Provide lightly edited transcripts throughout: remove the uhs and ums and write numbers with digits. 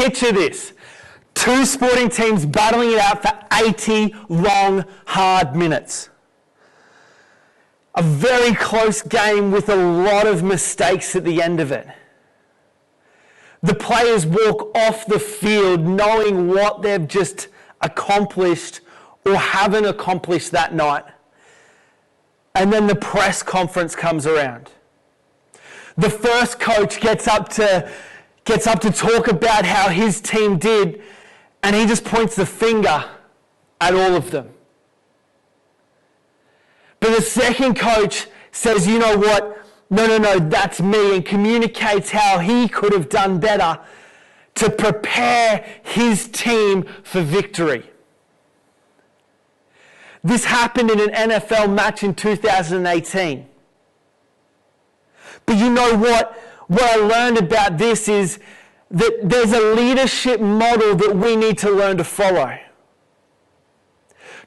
picture this. Two sporting teams battling it out for 80 long, hard minutes. A very close game with a lot of mistakes at the end of it. The players walk off the field knowing what they've just accomplished or haven't accomplished that night. And then the press conference comes around. The first coach gets up to talk about how his team did, and he just points the finger at all of them. But the second coach says, you know what? No, that's me, and communicates how he could have done better to prepare his team for victory. This happened in an NFL match in 2018. But you know what? What I learned about this is that there's a leadership model that we need to learn to follow.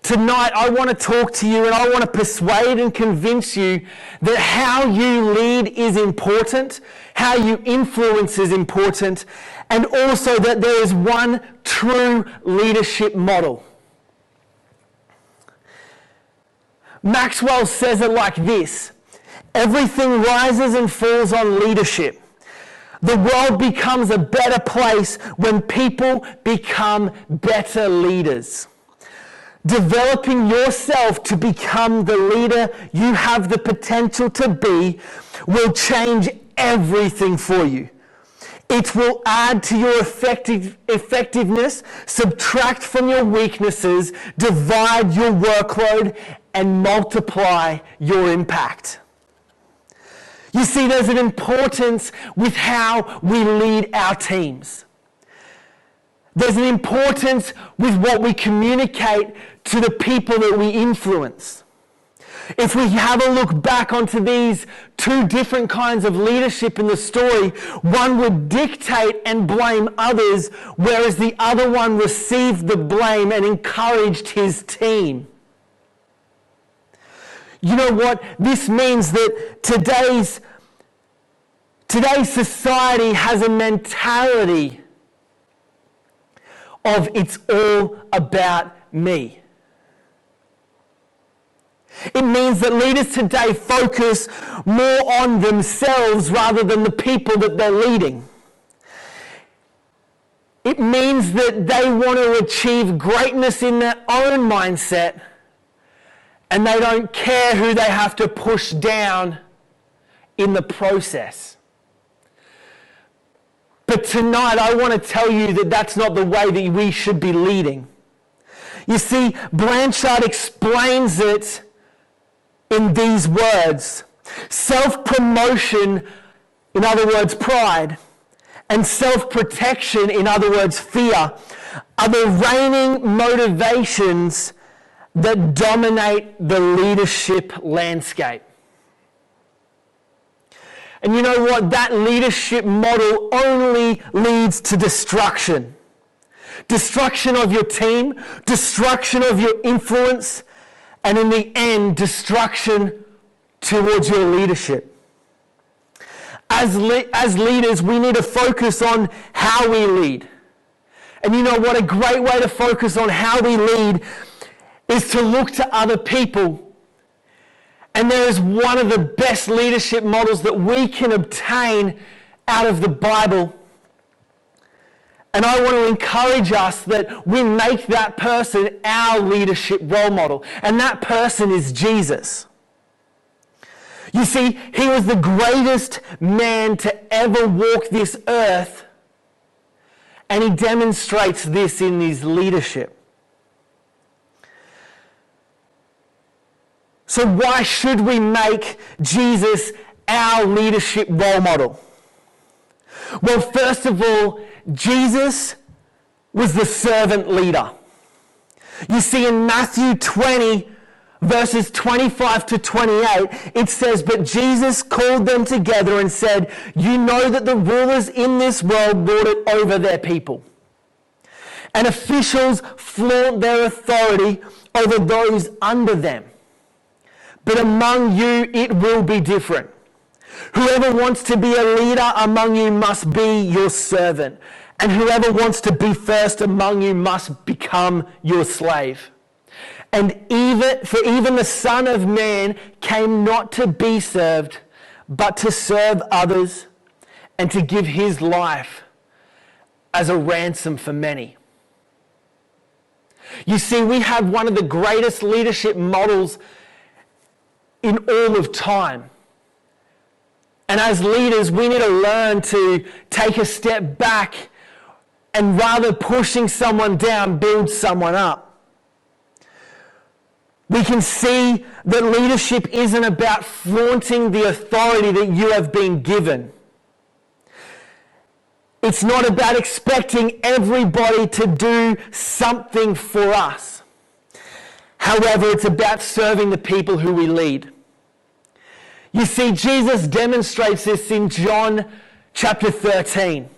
Tonight, I want to talk to you and I want to persuade and convince you that how you lead is important, how you influence is important, and also that there is one true leadership model. Maxwell says it like this: everything rises and falls on leadership. The world becomes a better place when people become better leaders. Developing yourself to become the leader you have the potential to be will change everything for you. It will add to your effectiveness, subtract from your weaknesses, divide your workload, and multiply your impact. You see, there's an importance with how we lead our teams. There's an importance with what we communicate to the people that we influence. If we have a look back onto these two different kinds of leadership in the story, one would dictate and blame others, whereas the other one received the blame and encouraged his team. You know what? This means that today's society has a mentality of it's all about me. It means that leaders today focus more on themselves rather than the people that they're leading. It means that they want to achieve greatness in their own mindset, and they don't care who they have to push down in the process. But tonight I want to tell you that that's not the way that we should be leading. You see, Blanchard explains it in these words: self-promotion, in other words pride, and self-protection, in other words fear, are the reigning motivations that dominate the leadership landscape. And you know what? That leadership model only leads to destruction. Destruction of your team, destruction of your influence, and in the end, destruction towards your leadership. As leaders, we need to focus on how we lead. And you know what? A great way to focus on how we lead is to look to other people. And there is one of the best leadership models that we can obtain out of the Bible. And I want to encourage us that we make that person our leadership role model. And that person is Jesus. You see, he was the greatest man to ever walk this earth. And he demonstrates this in his leadership. So why should we make Jesus our leadership role model? Well, first of all, Jesus was the servant leader. You see, in Matthew 20, verses 25 to 28, it says, "But Jesus called them together and said, 'You know that the rulers in this world lord it over their people, and officials flaunt their authority over those under them. But among you it will be different. Whoever wants to be a leader among you must be your servant. And whoever wants to be first among you must become your slave. And even the Son of Man came not to be served, but to serve others and to give his life as a ransom for many. You see, we have one of the greatest leadership models in all of time. And as leaders, we need to learn to take a step back and rather pushing someone down, build someone up. We can see that leadership isn't about flaunting the authority that you have been given. It's not about expecting everybody to do something for us. However, it's about serving the people who we lead. You see, Jesus demonstrates this in John chapter 13.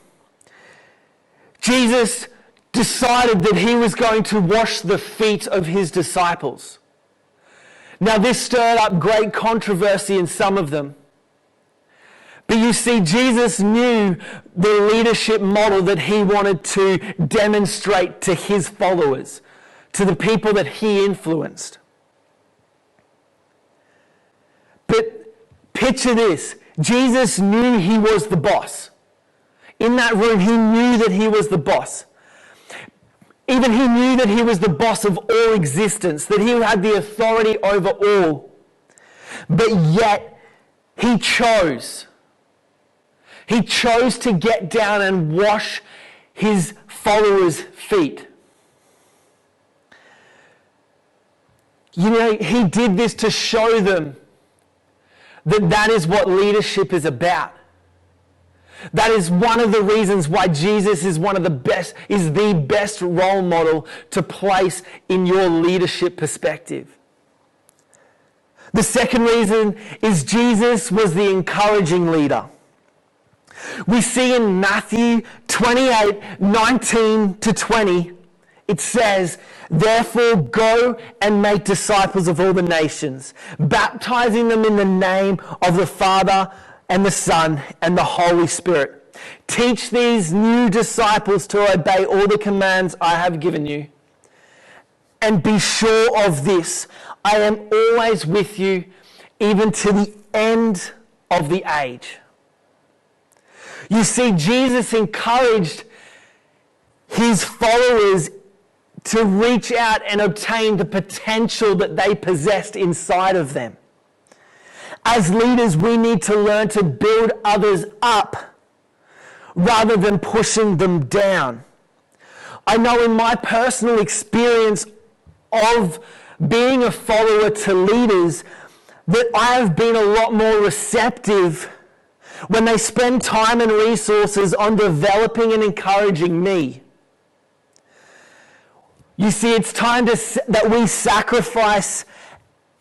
Jesus decided that he was going to wash the feet of his disciples. Now, this stirred up great controversy in some of them. But you see, Jesus knew the leadership model that he wanted to demonstrate to his followers, to the people that he influenced. But picture this. Jesus knew he was the boss. In that room, he knew that he was the boss. Even he knew that he was the boss of all existence, that he had the authority over all. But yet, he chose. He chose to get down and wash his followers' feet. You know, he did this to show them that that is what leadership is about. That is one of the reasons why Jesus is the best role model to place in your leadership perspective. The second reason is Jesus was the encouraging leader. We see in Matthew 28:19-20, it says, "Therefore go and make disciples of all the nations, baptizing them in the name of the Father and the Son and the Holy Spirit. Teach these new disciples to obey all the commands I have given you. And be sure of this, I am always with you, even to the end of the age." You see, Jesus encouraged his followers to reach out and obtain the potential that they possessed inside of them. As leaders, we need to learn to build others up rather than pushing them down. I know in my personal experience of being a follower to leaders that I have been a lot more receptive when they spend time and resources on developing and encouraging me. You see, it's time that we sacrifice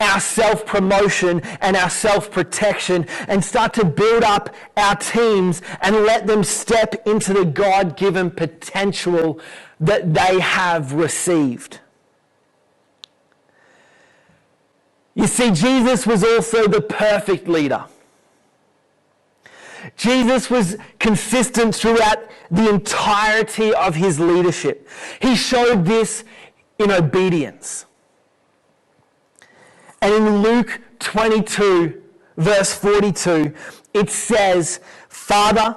our self-promotion and our self-protection and start to build up our teams and let them step into the God-given potential that they have received. You see, Jesus was also the perfect leader. Jesus was consistent throughout the entirety of his leadership. He showed this in obedience. And in Luke 22, verse 42, it says, "Father,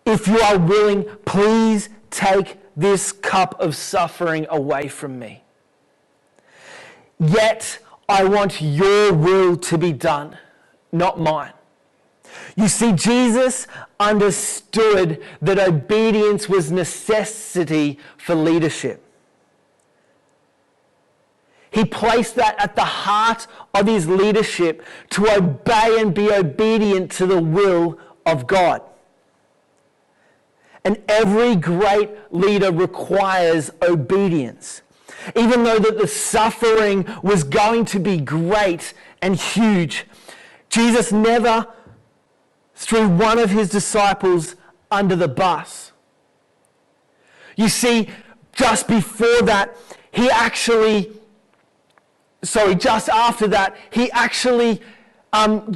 if you are willing, please take this cup of suffering away from me. Yet I want your will to be done, not mine." You see, Jesus understood that obedience was necessity for leadership. He placed that at the heart of his leadership, to obey and be obedient to the will of God. And every great leader requires obedience. Even though that the suffering was going to be great and huge, Jesus never threw one of his disciples under the bus. You see, just before that, just after that, he actually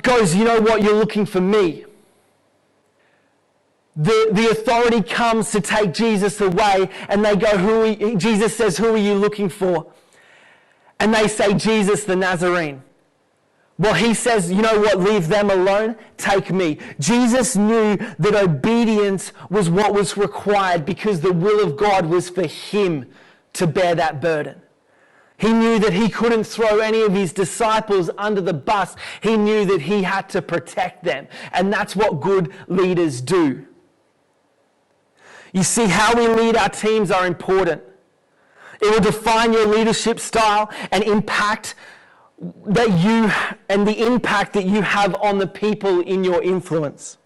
goes, "You know what, you're looking for me. the authority comes to take Jesus away, and they go, Jesus says, who are you looking for? And they say, Jesus the Nazarene. Well, he says, you know what, leave them alone, take me. Jesus knew that obedience was what was required because the will of God was for him to bear that burden. He knew that he couldn't throw any of his disciples under the bus. He knew that he had to protect them. And that's what good leaders do. You see, how we lead our teams are important. It will define your leadership style and the impact that you have on the people in your influence.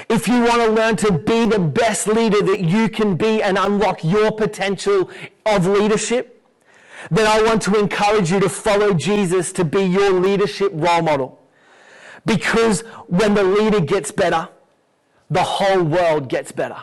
If you want to learn to be the best leader that you can be and unlock your potential of leadership, then I want to encourage you to follow Jesus to be your leadership role model. Because when the leader gets better, the whole world gets better.